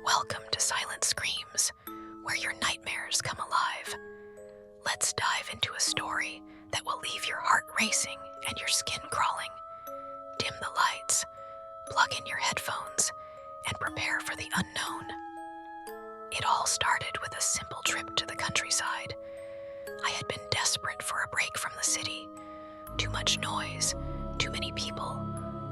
Welcome to Silent Screams, where your nightmares come alive. Let's dive into a story that will leave your heart racing and your skin crawling. Dim the lights, plug in your headphones, and prepare for the unknown. It all started with a simple trip to the countryside. I had been desperate for a break from the city. Too much noise, too many people,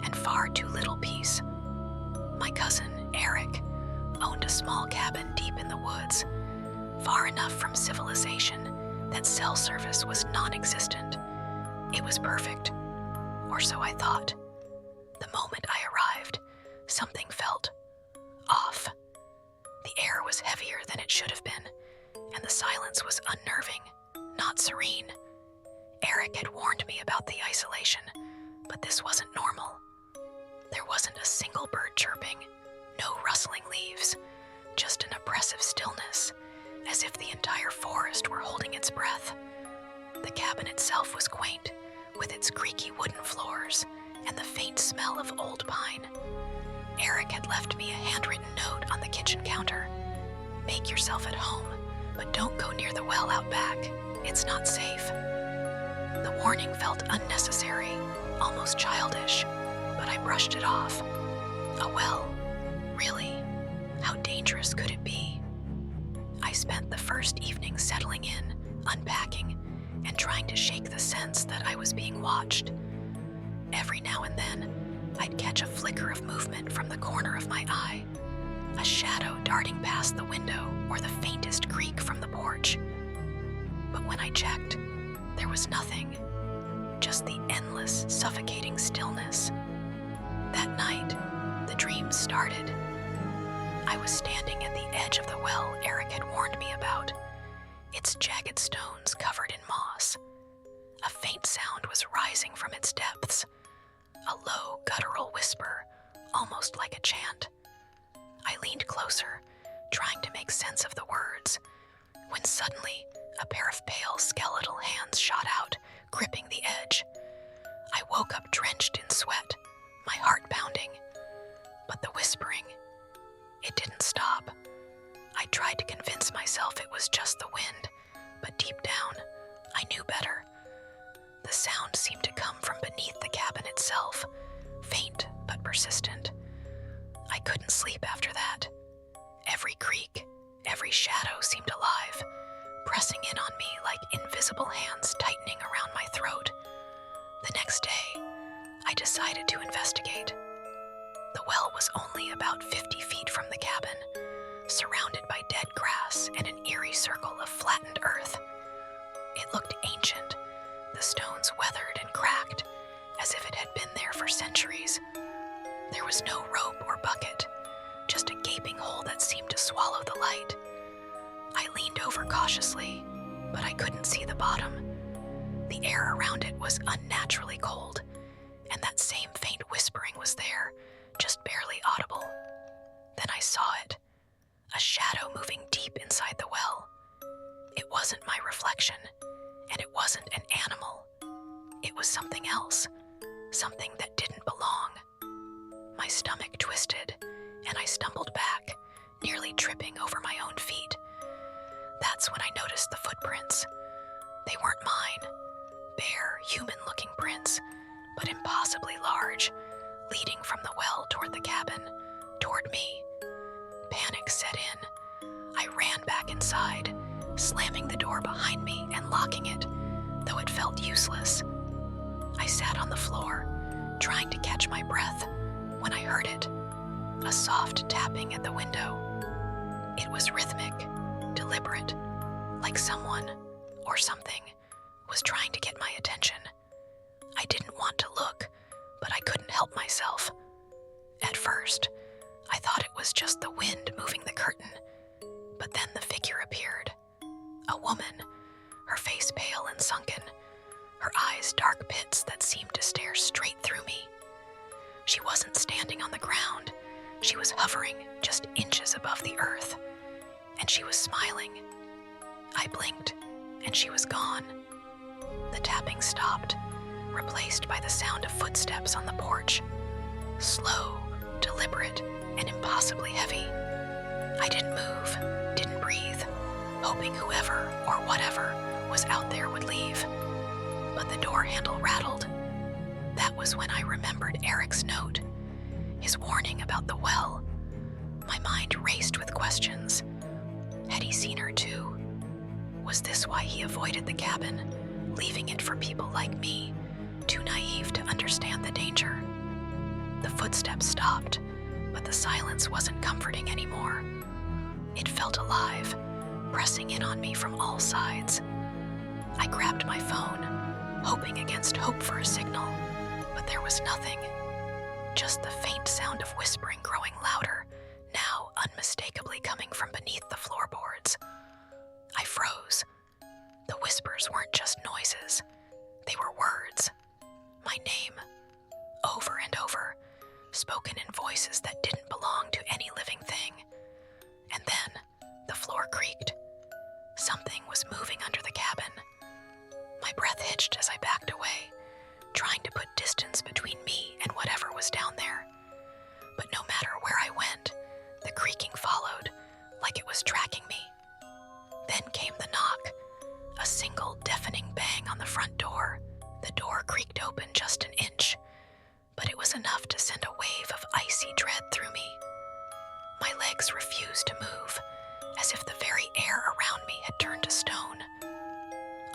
and far too little peace. My cousin, Eric, owned a small cabin deep in the woods, far enough from civilization that cell service was non-existent. It was perfect, or so I thought. The moment I arrived, something felt off. The air was heavier than it should have been, and the silence was unnerving, not serene. Eric had warned me about the isolation, but this wasn't normal. There wasn't a single bird chirping, no rustling leaves, just an oppressive stillness, as if the entire forest were holding its breath. The cabin itself was quaint, with its creaky wooden floors and the faint smell of old pine. Eric had left me a handwritten note on the kitchen counter. Make yourself at home, but don't go near the well out back. It's not safe. The warning felt unnecessary, almost childish, but I brushed it off. A well? Really? How dangerous could it be? I spent the first evening settling in, unpacking, and trying to shake the sense that I was being watched. Every now and then, I'd catch a flicker of movement from the corner of my eye, a shadow darting past the window or the faintest creak from the porch. But when I checked, there was nothing, just the endless, suffocating stillness. That night, the dreams started. I was standing at the edge of the well Eric had warned me about, its jagged stones covered in moss. A faint sound was rising from its depths, a low, guttural whisper, almost like a chant. I leaned closer, trying to make sense of the words, when suddenly a pair of pale skeletal hands shot out, gripping the edge. I woke up drenched in sweat, my heart pounding. But the whispering, it didn't stop. I tried to convince myself it was just the wind, but deep down, I knew better. The sound seemed to come from beneath the cabin itself, faint but persistent. I couldn't sleep after that. Every creak, every shadow seemed alive, pressing in on me like invisible hands tightening around my throat. The next day, I decided to investigate. The well was only about 50 feet from the cabin, surrounded by dead grass and an eerie circle of flattened earth. It looked ancient, the stones weathered and cracked, as if it had been there for centuries. There was no rope or bucket, just a gaping hole that seemed to swallow the light. I leaned over cautiously, but I couldn't see the bottom. The air around it was unnaturally cold, and that same faint whispering was there, just barely audible. Then I saw it, a shadow moving deep inside the well. It wasn't my reflection, and it wasn't an animal. It was something else, something that didn't belong. My stomach twisted, and I stumbled back, nearly tripping over my own feet. That's when I noticed the footprints. They weren't mine, bare, human-looking prints, but impossibly large, leading from the well toward the cabin, toward me. Panic set in. I ran back inside, slamming the door behind me and locking it, though it felt useless. I sat on the floor, trying to catch my breath, when I heard it, a soft tapping at the window. It was rhythmic, deliberate, like someone, or something, was trying to get my attention. I didn't want to look, but I couldn't help myself. At first, I thought it was just the wind moving the curtain, but then the figure appeared. A woman, her face pale and sunken, her eyes dark pits that seemed to stare straight through me. She wasn't standing on the ground, she was hovering just inches above the earth, and she was smiling. I blinked, and she was gone. The tapping stopped, replaced by the sound of footsteps on the porch. Slow, deliberate, and impossibly heavy. I didn't move, didn't breathe, hoping whoever or whatever was out there would leave. But the door handle rattled. That was when I remembered Eric's note, his warning about the well. My mind raced with questions. Had he seen her too? Was this why he avoided the cabin, leaving it for people like me, too naive to understand the danger? The footsteps stopped, but the silence wasn't comforting anymore. It felt alive, pressing in on me from all sides. I grabbed my phone, hoping against hope for a signal, but there was nothing. Just the faint sound of whispering growing louder, now unmistakably coming from beneath the floorboards. I froze. The whispers weren't just noises. They were words. My name. Over and over, spoken in voices that didn't belong to any living thing. And then, the floor creaked. Something was moving under the cabin. My breath hitched as I backed away, trying to put distance between me and whatever was down there. But no matter where I went, the creaking followed, like it was tracking me. Then came the knock, a single deafening bang on the front door. The door creaked open just an inch, but it was enough to send a wave of icy dread through me. My legs refused to move, as if the very air around me had turned to stone.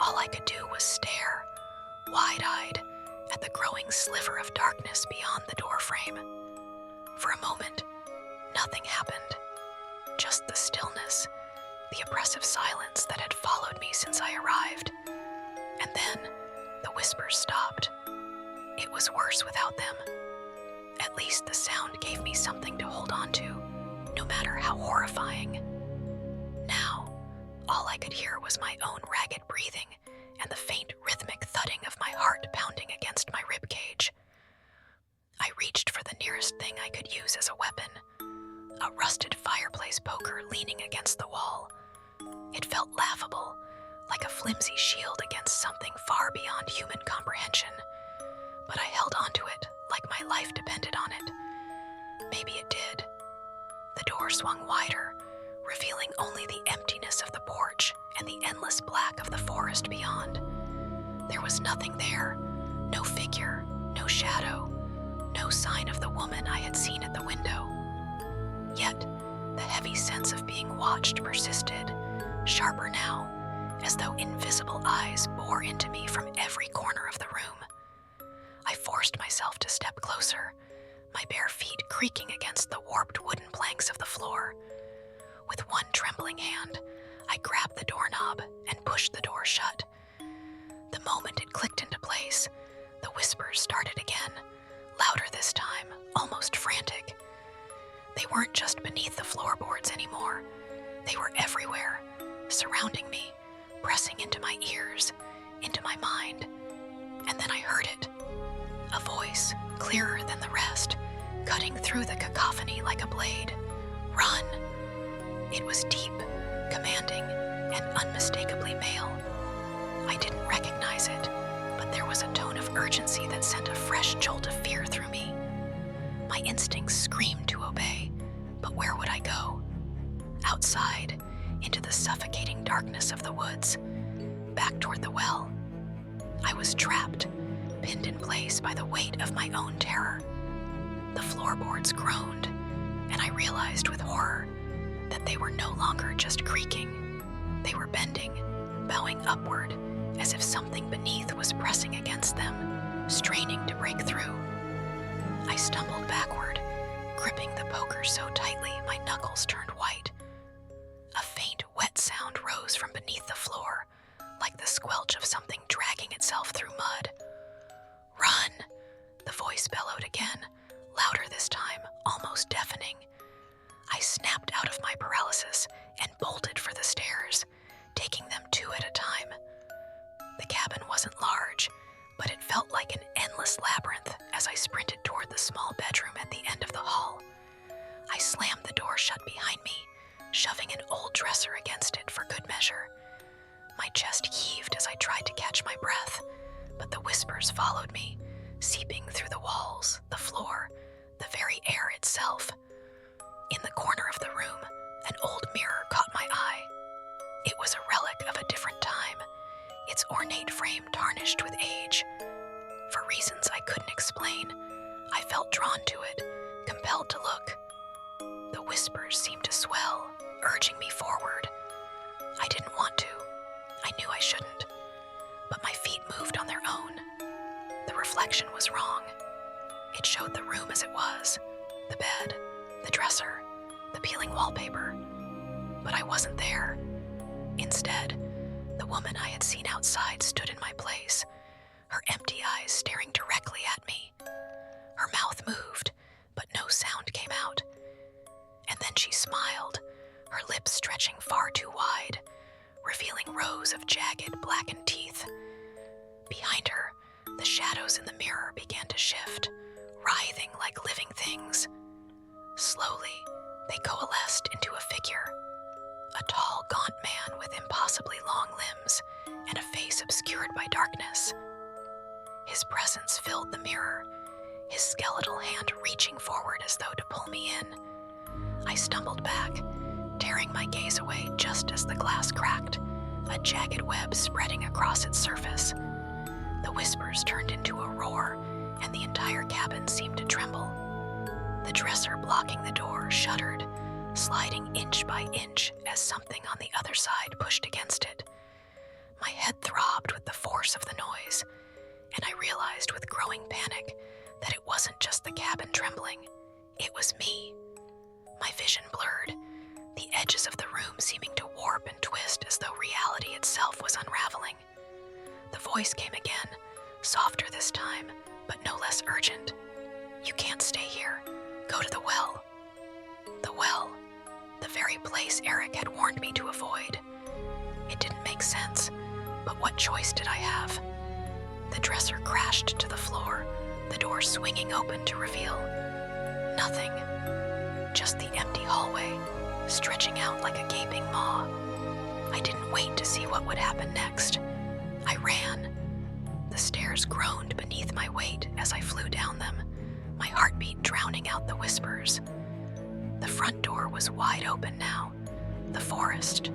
All I could do was stare, wide-eyed, at the growing sliver of darkness beyond the doorframe. For a moment, nothing happened. Just the stillness, the oppressive silence that had followed me since I arrived. And then, the whispers stopped. It was worse without them. At least the sound gave me something to hold on to, no matter how horrifying. Now, all I could hear was my own ragged breathing and the faint rhythmic thudding of my heart pounding against my ribcage. I reached for the nearest thing I could use as a weapon, a rusted fireplace poker leaning against the wall. It felt laughable, like a flimsy shield against something far beyond human comprehension. But I held onto it like my life depended on it. Maybe it did. The door swung wider, revealing only the emptiness of the porch and the endless black of the forest beyond. There was nothing there, no figure, no shadow, no sign of the woman I had seen at the window. Yet, the heavy sense of being watched persisted, sharper now, as though invisible eyes bore into me from every corner of the room. I forced myself to step closer, my bare feet creaking against the warped wooden planks of the floor. With one trembling hand, I grabbed the doorknob and pushed the door shut. The moment it clicked into place, the whispers started again, louder this time, almost frantic. They weren't just beneath the floorboards anymore. They were everywhere, surrounding me, pressing into my ears, into my mind. And then I heard it. A voice, clearer than the rest, cutting through the cacophony like a blade. Run! It was deep, commanding, and unmistakably male. I didn't recognize it, but there was a tone of urgency that sent a fresh jolt of fear through me. My instincts screamed to obey, but where would I go? Outside, into the suffocating darkness of the woods, back toward the well. I was trapped, pinned in place by the weight of my own terror. The floorboards groaned, and I realized with horror that they were no longer just creaking. They were bending, bowing upward, as if something beneath was pressing against them, straining to break through. I stumbled backward, gripping the poker so tightly my knuckles turned white. A faint, wet sound rose from beneath the floor, like the squelch of something dragging itself through mud. Run! The voice bellowed again, louder this time, almost deafening. I snapped out of my paralysis and bolted for the stairs, taking them two at a time. The cabin wasn't large, but it felt like an endless labyrinth as I sprinted toward the small bedroom at the end of the hall. I slammed the door shut behind me, shoving an old dresser against it for good measure. My chest heaved as I tried to catch my breath, but the whispers followed me, seeping through the walls, the floor, the very air itself. In the corner of the room, An old mirror caught my eye. It was a relic of a different time, its ornate frame tarnished with age. For reasons I couldn't explain, I felt drawn to it, compelled to look. The whispers seemed to swell, urging me forward. I didn't want to. I knew I shouldn't. But my feet moved on their own. The reflection was wrong. It showed the room as it was, the bed, the dresser, the peeling wallpaper. But I wasn't there. Instead, the woman I had seen outside stood in my place, her empty eyes staring directly at me. Her mouth moved, but no sound came out. And then she smiled, her lips stretching far too wide, revealing rows of jagged, blackened teeth. Behind her, the shadows in the mirror began to shift, writhing like living things. Slowly, they coalesced into a figure. A tall, gaunt man with impossibly long limbs and a face obscured by darkness. His presence filled the mirror, his skeletal hand reaching forward as though to pull me in. I stumbled back, tearing my gaze away just as the glass cracked, a jagged web spreading across its surface. The whispers turned into a roar, and the entire cabin seemed to tremble. The dresser blocking the door shuddered, sliding inch by inch as something on the other side pushed against it. My head throbbed with the force of the noise, and I realized with growing panic that it wasn't just the cabin trembling, it was me. My vision blurred, the edges of the room seeming to warp and twist as though reality itself was unraveling. The voice came again, softer this time, but no less urgent. "You can't stay here. Go to the well." The well, the very place Eric had warned me to avoid. It didn't make sense, but what choice did I have? The dresser crashed to the floor, the door swinging open to reveal nothing. Just the empty hallway, stretching out like a gaping maw. I didn't wait to see what would happen next. I ran. The stairs groaned beneath my weight as I flew down them, my heartbeat drowning out the whispers. The front door was wide open now, the forest,